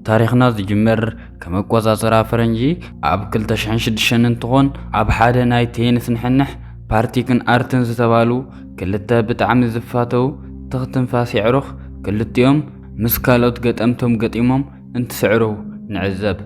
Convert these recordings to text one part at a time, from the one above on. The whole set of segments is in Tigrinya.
تاريخنا زجمر كما قوزا فرنجي عب كل تشحن شدشن انتغون عب حادة ناي تينس نحنح بارتيكن ارتن زتبالو كلتا بتعمل زفاتو تغتن فاسي عروخ كلتيوم مسكالوت قد امتم قد امم انت سعرو نعزب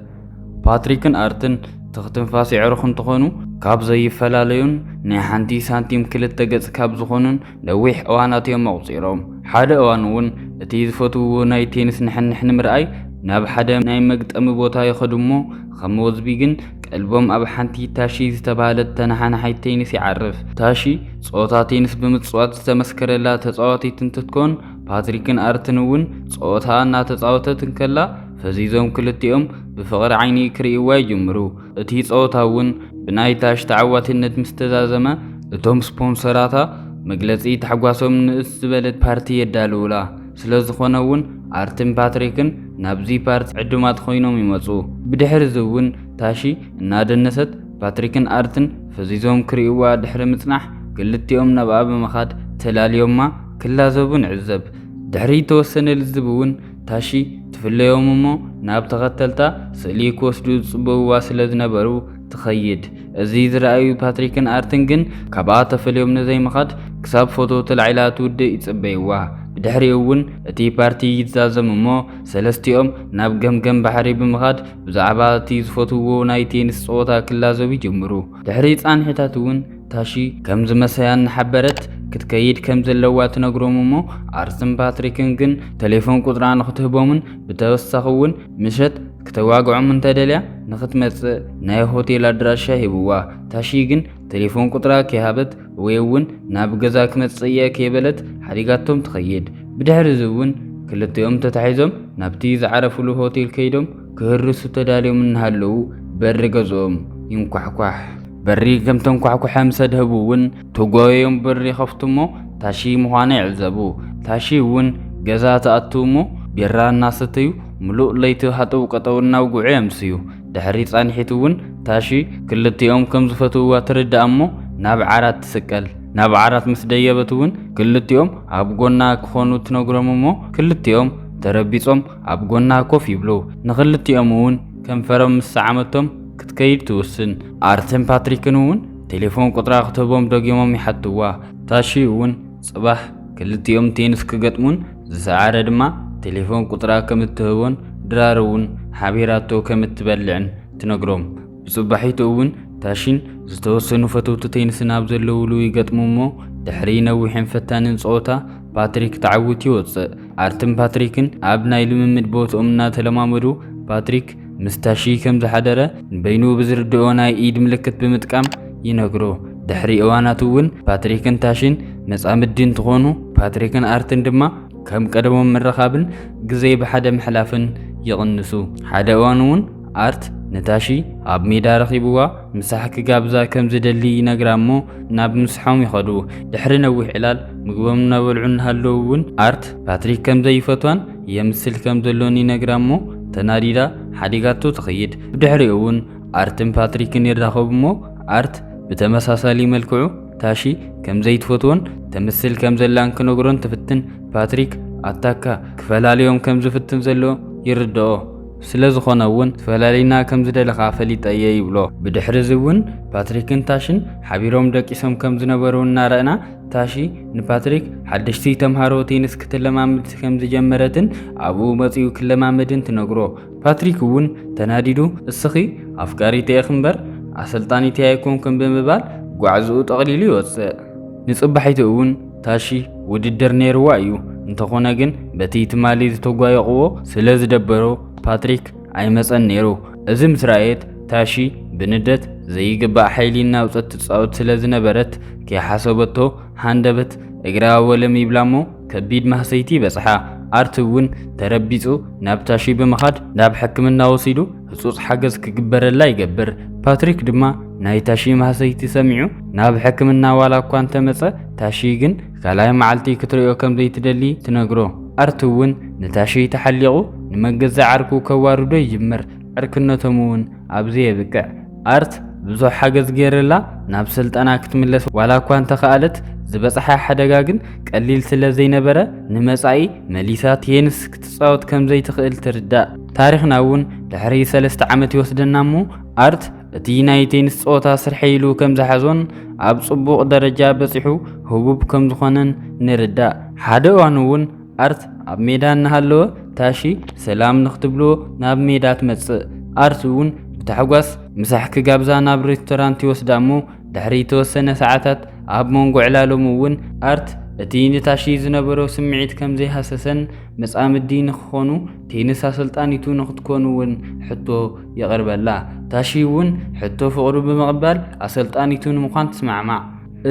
باتريكن ارتن تغتن فاسي عروخ انتغونو كاب زي فلاليون نحانتي سانتيم كلتا قد كاب زخونن لويح اواناتيوم موصيروم حادة اوانون اتيز فوتو ناي تينس نحن مرأي ناب حدا ناي مقدم بوتا يخدمو خموز بيجن قلبهم اب حنتي تاشي زتبالت تنحنا حي تينس يعرف تاشي صوتا تينس بمتصوات تمسكرلا تصواتي تنتتكون باتريكن ارتنون صوتا نا تصاوتتن كلا فزيزهم كلتيهم بفقر عيني كريوا يجمرو اتي صوتاون بناي تاش تعواتنت مستزازمه اتوم سبونسراتا مجلسي تحጓሶም ንእስበለት ፓርቲ የዳሉላ ስለዝኾነውን አርትን ፓትሪክን ናብዚ ፓርቲ ዕድማት ኮይኖም ይመጹ ብድሕሪ ዝውን ታሺ እናደነሰት ፓትሪክን አርትን ፈዚዞም ክሪዋ ድሕሪ ምጽናሕ ክልቲኦም ናብኣ በመኻድ ተላልዮማ ክላዘቡን ዕዘብ ድሕሪ ተወሰነ ልዝብውን ታሺ ትፍለዮም እሞ ናብ ተኸተልታ ስእሊ ክወስዱ ጽበዋ ስለዝነበሩ تخيد ازيد رأيو باتريكن ارتن جن كبا تفليوم نزي مخاد كساب فوتو تلعيلات ود يتصبيوا بدحري اون اتي بارتي يتزازم مو سلستيوم ناب جم بحري بمخاد بزعبا تيز فوتو نايتين صوتا كلازو بيجمرو دحري صان حتاتون تاشي كمز مسيان حبرت كتكيد كمز اللوات نقروم مو ارسن باتريكن جن تليفون قدران خطهبومن بتوسخون مشت كتواقعو من تدليا نختمت ناي هوتيل ادراشا هيبوا تاشيغن تليفون قطرا كيهابت ويون ناب غزاك متصيه كيبلت حريقاتهم تخيد بدحر زون كلتيوم تتحيزم نابتي زعرفلو هوتيل كيدوم كهرسو تداليو من هالو بر غزوم ينقحقح بري كم تنقحقح مسدهبون توغويوم بري خفتمو تاشي مخانه يعزبو تاشي ون غزا تاتومو بيرا ناستيو ملوء ليتو هاتو قطونا وقعي امسيو دحري صانحيتون تاشي كلتيوم كم زفتوا ترد امو ناب عرات تسكل ناب عرات مسديبتون كلتيوم ابغونا كخونو تنغرممو كلتيوم تربيصوم ابغونا كوف يبلو نخلتيومون كم فرم ساعمتهم كتكيد توسن ارتن باتريكنون تليفون قطرا خطبوم دوغيمم يحتوا تاشيون صباح كلتيوم تينس كغطمون زسعره دما تليفون قطرا كمتهون درارون حبيراتو كمتبلعن تنقروم بصباحيتون تاشين زتوسنو فتوتتين سناب زلولو يقطمومو دحري نوحين فتانن صوتا باتريك تعوت يوص ارتن باتريكن ابناي لممد بوت امنا تلمامدو باتريك مستاشي كم زحدره بينو بزردونا ايد ملكت بمتقام ينقرو دحري اواناتون باتريكن تاشين نصام الدين تخونو باتريكن ارتن دما كم قدمهم مرخابن غزي بحدا محلافن يغنسو حدا وانون ارت نتاشي اب ميدا رخيبوا مساحك غابزا كم زدلي نغرامو ناب مسحوم يخدو دحر نوح علال مغبم نبلعن هاللون ارت باتريك كم زي فتوان يمسل كم زلوني نغرامو تناديدا حديقاتو تخيد بدحريون ارتن باتريكن يرخبمو ارت بتمساسالي ملكعو تاشي كم زيت فتوان تمثل كم زلان كنغرون تفتن باتريك اتاكا كفلاليوم كم زفتن زلو يردو ስለዝኾነውን ፈላሊና ከም ዝደለኻ ፈሊጠየ ይብሎ ብድሕሪ ዝውን ፓትሪክን ታሽን ሓቢሮም ደቂሶም ከም ዝነበሩ እናረእና ታሺ ንፓትሪክ ሓደሽቲ ተምሃሮ ቴኒስ ክትለማመድ ከም ዝጀመረትን ኣብኡ መጺኡ ክለማመድን ትነግሮ ፓትሪክ እውን ተናዲዱ እስኺ ኣፍቃሪት እምበር ኣሰልጣኒት ኣይኮንኩም ብምባል ጓዕዝኡ ጠቕሊሉ ይወፅእ ንጽባሒቱ እውን ታሺ ውድድር ነይርዋ እዩ እንተኾነ ግን በቲ ትማሊ ዝተጓየቕዎ ስለዝደበሮ باتريك اي مصن نيرو ازم سرايت تاشي بندت زي غبا حيلينا وصت تصاوت سلازنبرت كي حسبتو هاندبت اغرا ولم يبلامو كبيد محسيتي بصحا ارتون تربيصو نابتاشي بمخاد ناب حكمنا وسيدو حصص حجز كغبرلا يغبر باتريك دما نايتاشي محسيتي سمعو ناب حكمنا والا كوانت مص تاشي جن كلاي معلتي كتريو كم زي تدلي تنغرو ارتون نتاشي تحليقو نمجز عركو كواردو يجمر عركنتمون ابزي بقع ارت بزو حاجز غيرلا ناب سلطنا كتملس ولا كوانت خالت زبصحا حدغاغن قليل سلا زي نبره نمصاي مليسات ينس كتصاوت كم زي تخيل تردا ታሪክና እውን ድሕሪ 3 ዓመት ይወስደና እሞ ኣርት እቲ ናይ ቴኒስ ጸወታ ስርሐይሉ ከም ዝሓዞን ኣብ ጽቡቕ ደረጃ በፂሑ ህቡብ ከም ዝኾነን ንርዳእ። ሓደ እዋን እውን ኣርት ኣብ ሜዳ እናሃለወ ታሺ ሰላም ንኽትብሎ ናብ ሜዳ ትመጽእ። ኣርት እውን ብታሕጓስ ምሳሕ ክጋብዛ ናብ ሬስቶራንት ይወስዳ እሞ ድሕሪ ተወሰነ ሰዓታት ኣብ መንጎ ዕላሎም እውን ኣርት እቲ ንታሺ ዝነበሮ ስምዒት ከም ዘይሃሰሰን መጻምዲ ንኽኾኑ ቴኒስ ኣሰልጣኒቱ ንኽትኮኑ እውን ሕቶ የቕርበላ። ታሺ እውን ሕቶ ፍቕሩ ብምቕባል ኣሰልጣኒቱ ንምዃን ትስማዕማዕ።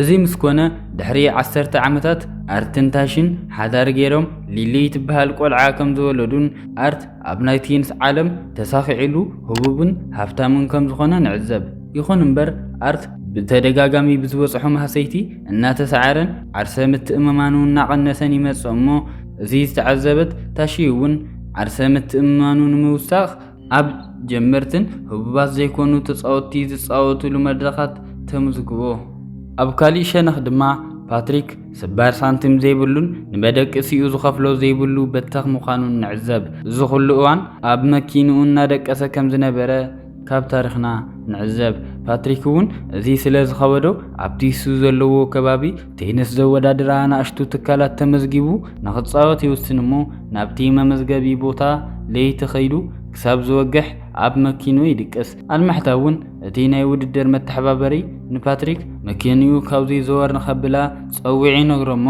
እዚ ምስ ኮነ ድሕሪ 10 ዓመታት ኣርትን ታሺን ሓዳር ገይሮም ሊሊ ትበሃል ቆልዓ ከም ዝወለዱን ኣርት ኣብ ናይ ቴኒስ ዓለም ተሳኺዒሉ ህቡብን ሃብታምን ከም ዝኾነ ንዕዘብ። ይኹን እምበር ኣርት ብተደጋጋሚ ብዝበፅሖ ማህሰይቲ እናተሰዓረን ዓርሰ ምትእምማኑ እናቐነሰን ይመጽእ እሞ እዚ ዝተዓዘበት ታሺ እውን ዓርሰ ምትእምማኑ ንምውሳኽ ኣብ ጀመርትን ህቡባት ዘይኮኑ ተፃወቲ ዝፃወትሉ መድረኻት ተመዝግቦ። ኣብ ካሊእ ሸነኽ ድማ ፓትሪክ ስባር ሳንቲም ዘይብሉን ንመደቀሲኡ ዝኸፍሎ ዘይብሉ በታኽ ምዃኑን ንዕዘብ። እዚ ኩሉ እዋን ኣብ መኪንኡ እናደቀሰ ከም ዝነበረ ካብ ታሪክና ንዕዘብ። ፓትሪክ እውን እዚ ስለ ዝኸበዶ ኣብቲ እሱ ዘለዎ ከባቢ ቴኒስ ዘወዳድራ ንኣሽቱ ትካላት ተመዝጊቡ ንኽፃወት ይውስን እሞ ናብቲ መመዝገቢ ቦታ ለይቲ ኸይዱ ክሳብ ዝወግሕ ኣብ መኪኑ ይድቅስ። ኣልማሕታ እውን እቲ ናይ ውድድር መተሓባበሪ ንፓትሪክ መኪንኡ ካብዚ ዘወር ንኸብላ ፀዊዒ ይነግሮ እሞ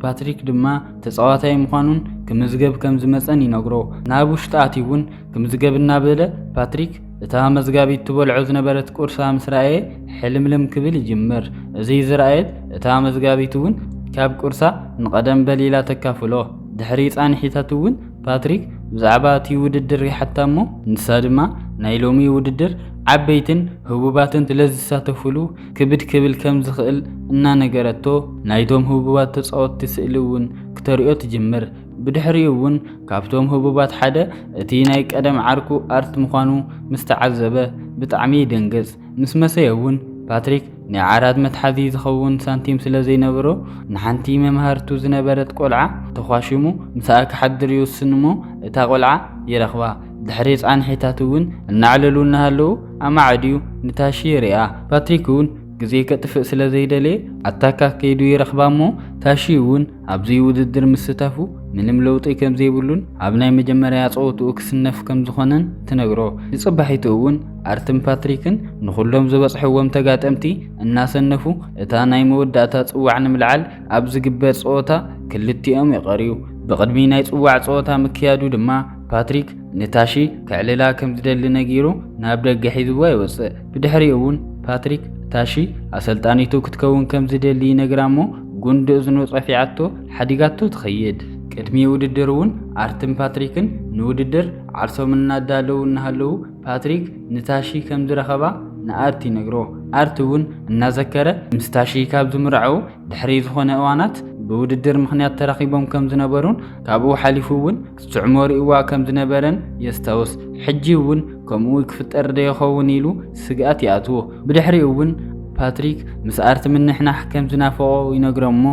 ፓትሪክ ድማ ተፃዋታይ ምዃኑን ክምዝገብ ከም ዝመፀን ይነግሮ። ናብ ውሽጢ ኣትዩ እውን ክምዝገብ እናበለ ፓትሪክ እታ መዝጋቢት ትበልዖ ዝነበረት ቁርሳ ምስ ረኣየ ሕልምልም ክብል ይጅምር። እዚ ዝረኣየት እታ መዝጋቢት እውን ካብ ቁርሳ ንቐደም በሊላ ተካፍሎ። ድሕሪ ፃንሒታት እውን ፓትሪክ ብዛዕባ እቲ ውድድር ይሓታ እሞ ንሳ ድማ ናይ ሎሚ ውድድር ዓበይትን ህቡባትን ስለዝሳተፍሉ ክብድ ክብል ከም ዝኽእል እናነገረቶ ናይቶም ህቡባት ተፃወቲ ስእሊ እውን ክተሪኦ ትጅምር። ብድሕሪኡ እውን ካብቶም ህቡባት ሓደ እቲ ናይ ቀደም ዓርኩ ኣርት ምዃኑ ምስ ተዓዘበ ብጣዕሚ ይደንገጽ። ምስ መሰየ እውን ፓትሪክ ናይ ዓራት መትሓዚ ዝኸውን ሳንቲም ስለ ዘይነበሮ ንሓንቲ መምሃርቱ ዝነበረት ቆልዓ ተኳሽሙ ምሳኣ ክሓድር ይውስን እሞ እታ ቆልዓ ይረኽባ። ድሕሪ ፃንሒታት እውን እናዕለሉ እናሃለዉ ኣማዕድዩ ንታሺ ይርያ። ፓትሪክ እውን ግዜ ከጥፍእ ስለ ዘይደለየ ኣታካ ከይዱ ይረኽባ እሞ ታሺ እውን ኣብዚ ውድድር ምስታፉ ምንም ለውጢ ከም ዘይብሉን ኣብ ናይ መጀመርያ ፀወትኡ ክስነፍ ከም ዝኾነን ትነግሮ። ንፅባሒቱ እውን ኣርትን ፓትሪክን ንኩሎም ዝበፅሕዎም ተጋጠምቲ እናሰነፉ እታ ናይ መወዳእታ ፅዋዕ ንምልዓል ኣብ ዝግበር ፀወታ ክልቲኦም ይቐርዩ። ብቅድሚ ናይ ፅዋዕ ፀወታ ምክያዱ ድማ ፓትሪክ ንታሺ ክዕልላ ከም ዝደሊ ነጊሩ ናብ ደገ ሒዝዋ ይወፅእ። ብድሕሪኡ እውን ፓትሪክ ታሺ ኣሰልጣኒቱ ክትከውን ከም ዝደሊ ይነግራ እሞ ጉንዲ እዝኑ ፀፊዓቶ ሓዲጋቶ ትኸይድ። ቅድሚ ውድድር እውን ኣርትን ፓትሪክን ንውድድር ዓርሶም እናዳለዉ እናሃለዉ ፓትሪክ ንታሺ ከም ዝረኸባ ንኣርት ይነግሮ። ኣርት እውን እናዘከረ ምስ ታሺ ካብ ዝምርዐው ድሕሪ ዝኾነ እዋናት ብውድድር ምክንያት ተራኺቦም ከም ዝነበሩን ካብኡ ሓሊፉ እውን ክስዕሞ ርእዋ ከም ዝነበረን የስታውስ። ሕጂ እውን ከምኡ ክፍጠር ዶ ይኸውን ኢሉ ስግኣት ይኣትዎ። ብድሕሪኡ እውን ፓትሪክ ምስ ኣርት ምንሕናሕ ከም ዝናፈቆ ይነግሮ እሞ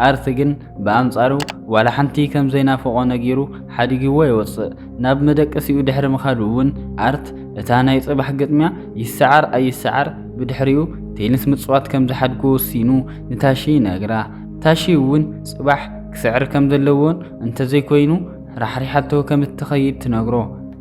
ኣርት ግን ብኣንጻሩ ዋላ ሓንቲ ከም ዘይናፈቆ ነጊሩ ሓዲግዎ ይወፅእ። ናብ መደቀሲኡ ድሕሪ ምኻዱ እውን ኣርት እታ ናይ ፅባሕ ግጥምያ ይሰዓር ኣይሰዓር ብድሕሪኡ ቴኒስ ምፅዋት ከም ዝሓድጉ ወሲኑ ንታሺ ይነግራ። ታሺ እውን ፅባሕ ክስዕር ከም ዘለዎን እንተዘይኮይኑ ራሕሪሓቶ ከም እትኸይድ ትነግሮ።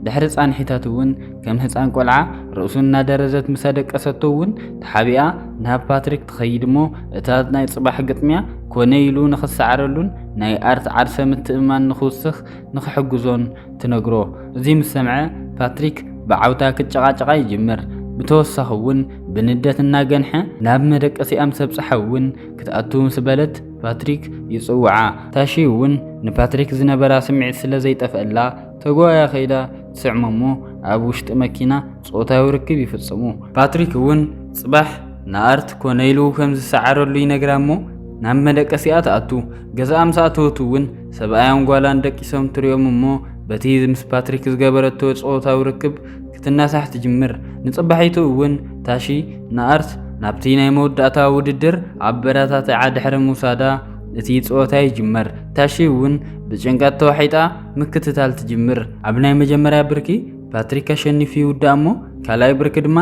ድሕሪ ፃንሒታት እውን ከም ህፃን ቆልዓ ርእሱ እናደረዘት ምሳ ደቀሰቶ እውን ተሓቢኣ ናብ ፓትሪክ ትኸይድ እሞ እታ ናይ ፅባሕ ግጥምያ ኮነ ኢሉ ንኽሰዓረሉን ናይ ኣርት ዓርሰ ምትእማን ንኽውስኽ ንኽሕግዞን ትነግሮ። እዚ ምስ ሰምዐ ፓትሪክ ብዓውታ ክጨቃጨቃ ይጅምር። ብተወሳኺ እውን ብንደት እናገንሐ ናብ መደቀሲኣ ምስ በፅሓ እውን ክትኣቱ ምስ በለት ፓትሪክ ይፅውዓ። ታሺ እውን ንፓትሪክ ዝነበራ ስምዒት ስለ ዘይጠፍአላ ተጓያ ኸይዳ ትስዕሞ እሞ ኣብ ውሽጢ መኪና ፆታዊ ርክብ ይፍፅሙ። ፓትሪክ እውን ፅባሕ ንኣርት ኮነ ኢሉ ከም ዝሰዓረሉ ይነግራ እሞ ናብ መደቀሲኣ ተኣቱ። ገዛኣ ምስ ኣተወቱ እውን ሰብኣያን ጓላን ደቂሶም ትሪኦም እሞ በቲ ምስ ፓትሪክ ዝገበረቶ ፆታዊ ርክብ ክትናሳሕ ትጅምር። ንፅባሒቱ እውን ታሺ ንኣርት ናብቲ ናይ መወዳእታ ውድድር ኣብ በረታትዓ ድሕሪ ምውሳዳ እቲ ጾታ ይጅመር ታሺ እውን ብጭንቀት ተዋሒጣ ምክትታል ትጅምር ኣብ ናይ መጀመርያ ብርኪ ፓትሪክ አሸኒፍ ይውዳእሞ ካልኣይ ብርኪ ድማ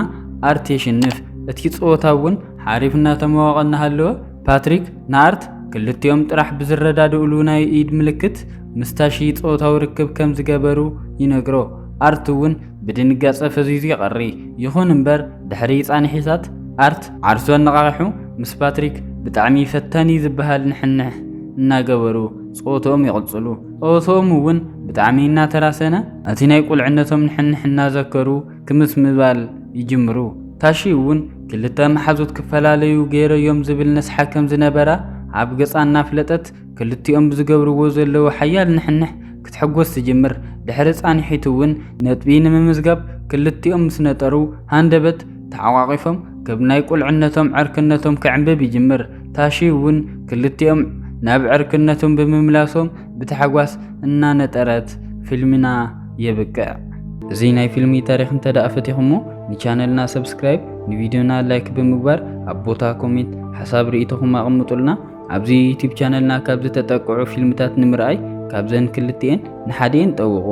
ኣርት የሽንፍ እቲ ጾታ እውን ሓሪፍ እናተመዋቐ እናሃለወ ፓትሪክ ንኣርት ክልቲኦም ጥራሕ ብዝረዳድእሉ ናይ ኢድ ምልክት ምስታሺ ጾታው ርክብ ከም ዝገበሩ ይነግሮ ኣርት እውን ብድንጋጸ ፈዚዙ ይቐሪ ይኹን እምበር ድሕሪ ጻንሒታት ኣርት ዓርሱ ኣነቓቂሑ ምስ ፓትሪክ ብጣዕሚ ፈታኒ ዝበሃል ንሕንሕ እናገበሩ ጾቶም ይቕጽሉ ጾቶም እውን ብጣዕሚ እናተራሰነ እቲ ናይ ቁልዕነቶም ንሕንሕ እናዘከሩ ክምስ ምባል ይጅምሩ ታሺ እውን ክልተ መሓዙት ክፈላለዩ ገይረዮም ዝብል ነስሓ ከም ዝነበራ ኣብ ገጻ እናፍለጠት ክልቲኦም ብዝገብርዎ ዘለዉ ሓያል ንሕንሕ ክትሕጎስ ትጅምር ድሕሪ ጻንሒት እውን ነጥቢ ንምምዝጋብ ክልቲኦም ምስ ነጠሩ ሃንደበት ተዓቋቒፎም ከብ ናይ ቁልዕነቶም ዕርክነቶም ክዕንብብ ይጅምር ታሺ እውን ክልቲኦም ናብ ዕርክነቶም ብምምላሶም ብተሓጓስ እናነጠረት ፊልምና የብቅዕ እዚ ናይ ፊልሚ ታሪክ እንተዳኣ ፈቲኹሞ ንቻነልና ሰብስክራይብ ንቪድዮና ላይክ ብምግባር ኣብ ቦታ ኮሜንት ሓሳብ ርእይቶኹም ኣቕምጡልና ኣብዚ ዩቲዩብ ቻነልና ካብ ዝተጠቅዑ ፊልምታት ንምርኣይ ካብዘን ክልቲአን ንሓደን ጠውቑ